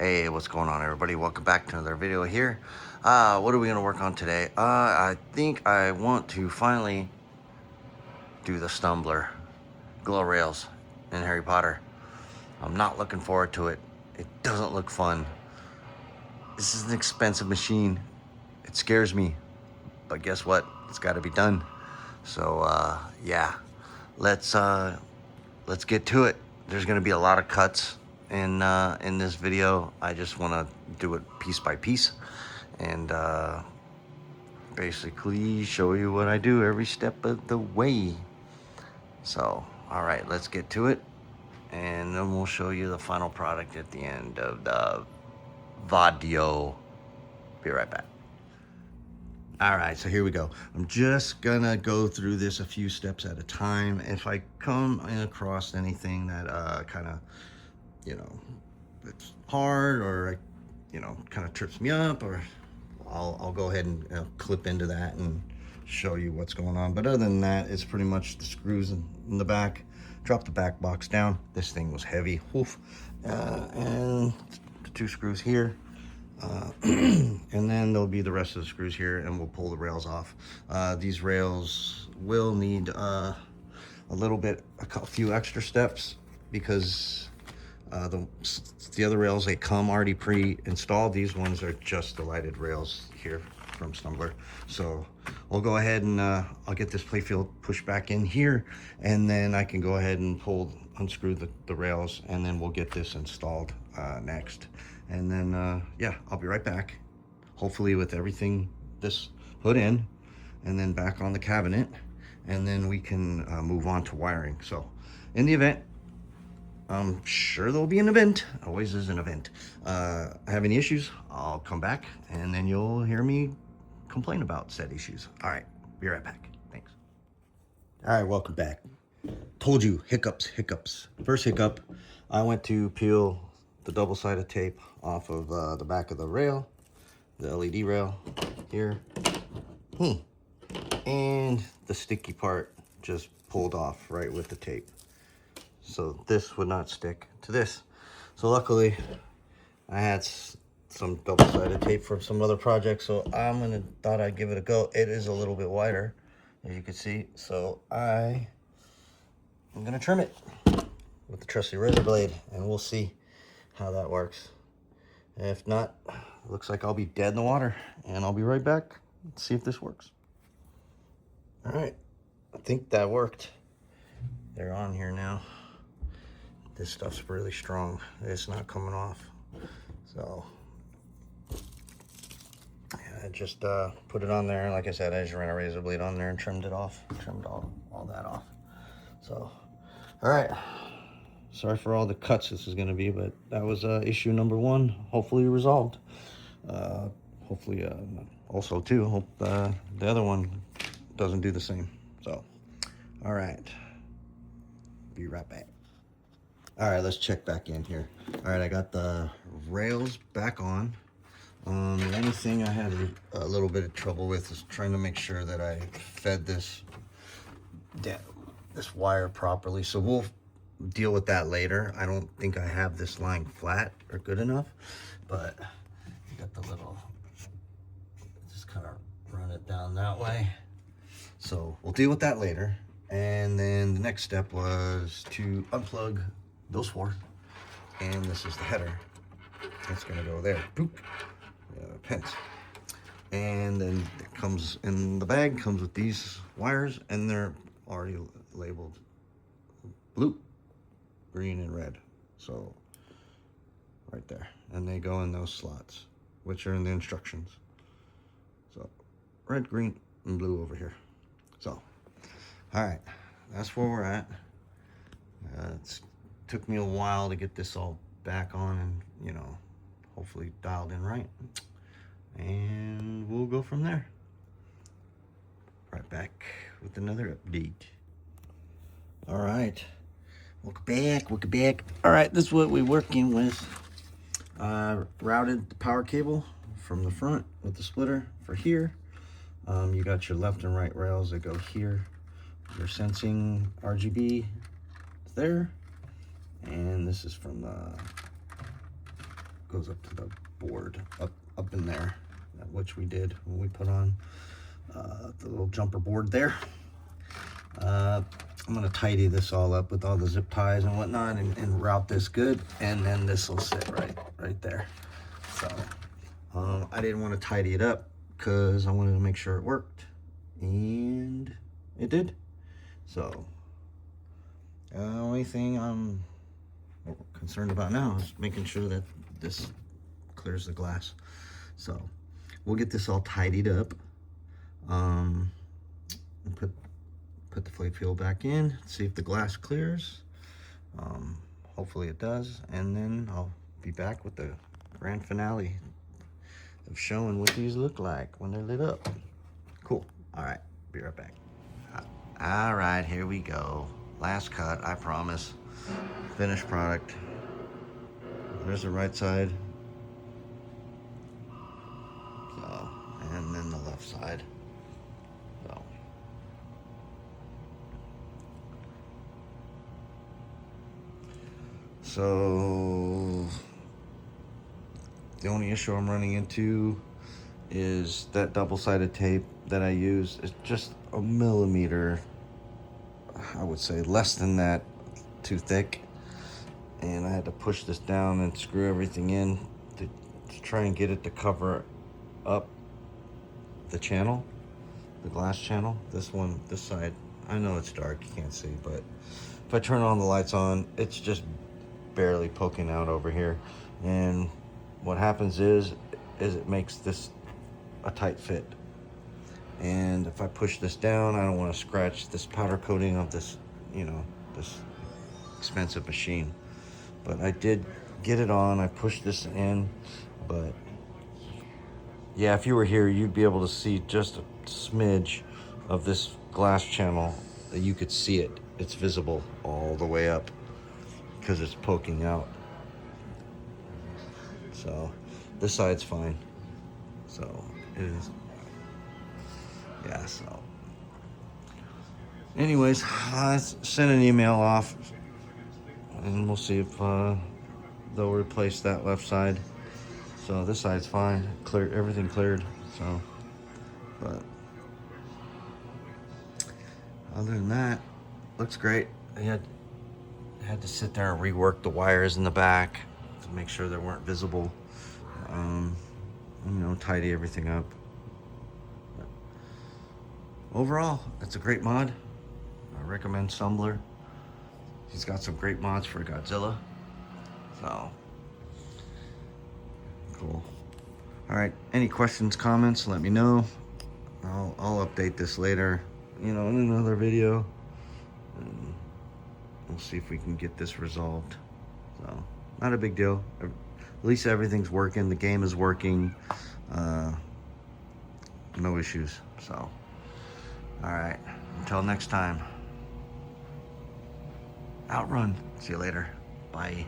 Hey, what's going on, everybody? Welcome back to another video here. What are we gonna work on today? I think I want to finally do the Stumblor glow rails in Harry Potter. I'm not looking forward to it. It doesn't look fun. This is an expensive machine. It scares me, but guess what? It's got to be done. So yeah, let's get to it. There's gonna be a lot of cuts in this video. I just want to do it piece by piece and basically show you what I do every step of the way. So all right, let's get to it, and then we'll show you the final product at the end of the video. Be right back. All right, so here we go. I'm just gonna go through this a few steps at a time. If I come across anything that kind of, it's hard, or kind of trips me up, or I'll go ahead and clip into that and show you what's going on. But other than that, it's pretty much the screws in the back. Drop the back box down. This thing was heavy. Oof. And the two screws here. And then there'll be the rest of the screws here, and we'll pull the rails off. These rails will need a few extra steps, because the other rails, they come already pre-installed. These ones are just the lighted rails here from Stumblor. So we'll go ahead and I'll get this playfield pushed back in here, and then I can go ahead and unscrew the rails, and then we'll get this installed next. And then yeah, I'll be right back, hopefully with everything this put in, and then back on the cabinet, and then we can move on to wiring. So in the event, I'm sure there'll be an event. Always is an event. I have any issues, I'll come back, and then you'll hear me complain about said issues. All right, be right back. Thanks. All right, welcome back. Told you, hiccups. First hiccup, I went to peel the double-sided tape off of the back of the rail, the LED rail here. And the sticky part just pulled off right with the tape. So this would not stick to this. So luckily, I had some double-sided tape from some other project, so thought I'd give it a go. It is a little bit wider, as you can see. So I'm gonna trim it with the trusty razor blade, and we'll see how that works. And if not, looks like I'll be dead in the water, and I'll be right back. Let's see if this works. All right, I think that worked. They're on here now. This stuff's really strong. It's not coming off. So yeah, I just put it on there. Like I said, I just ran a razor blade on there and trimmed it off. Trimmed all that off. So, all right. Sorry for all the cuts this is going to be, but that was issue number one, hopefully resolved. Hopefully, also too, hope the other one doesn't do the same. So, all right, be right back. All right, let's check back in here. All right, I got the rails back on. The only thing I had a little bit of trouble with is trying to make sure that I fed this wire properly. So we'll deal with that later. I don't think I have this lying flat or good enough, but you got the little, just kind of run it down that way. So we'll deal with that later. And then the next step was to unplug those four, and this is the header that's going to go there. Boop, pins. And then it comes in the bag, comes with these wires, and they're already labeled blue, green, and red. So right there, and they go in those slots, which are in the instructions. So red, green, and blue over here. So all right, that's where we're at. It took me a while to get this all back on, and hopefully dialed in right, and we'll go from there. Right back with another update. All right, welcome back. All right, this is what we're working with. Routed the power cable from the front with the splitter for here. You got your left and right rails that go here. Your sensing RGB is there, and this is from the goes up to the board, up in there, which we did when we put on the little jumper board there. I'm gonna tidy this all up with all the zip ties and whatnot, and route this good, and then this will sit right there. So I didn't want to tidy it up because I wanted to make sure it worked, and it did. So the only thing I'm concerned about now is making sure that this clears the glass. So we'll get this all tidied up, and put the flake fuel back in, see if the glass clears. Hopefully it does, and then I'll be back with the grand finale of showing what these look like when they're lit up. Cool. All right, be right back. All right, here we go. Last cut, I promise. Finished product. There's the right side. So, and then the left side. So the only issue I'm running into is that double-sided tape that I use is just a millimeter, I would say less than that, too thick. And I had to push this down and screw everything in to try and get it to cover up the channel, the glass channel. This side, I know it's dark, you can't see, but if I turn all the lights on, it's just barely poking out over here. And what happens is it makes this a tight fit. And if I push this down, I don't want to scratch this powder coating of this, this expensive machine. But I did get it on. I pushed this in, but yeah, if you were here, you'd be able to see just a smidge of this glass channel. You could see it. It's visible all the way up because it's poking out. So this side's fine. So it is. Yeah, so anyways, let's send an email off and we'll see if they'll replace that left side. So this side's fine, cleared, everything cleared. So, but other than that, looks great. I had to sit there and rework the wires in the back to make sure they weren't visible. Tidy everything up. But overall, it's a great mod. I recommend Stumblor. He's got some great mods for Godzilla. So cool. All right, any questions, comments, let me know. I'll update this later, in another video, and we'll see if we can get this resolved. So not a big deal. At least everything's working. The game is working. No issues. So all right, until next time, Outrun. See you later. Bye.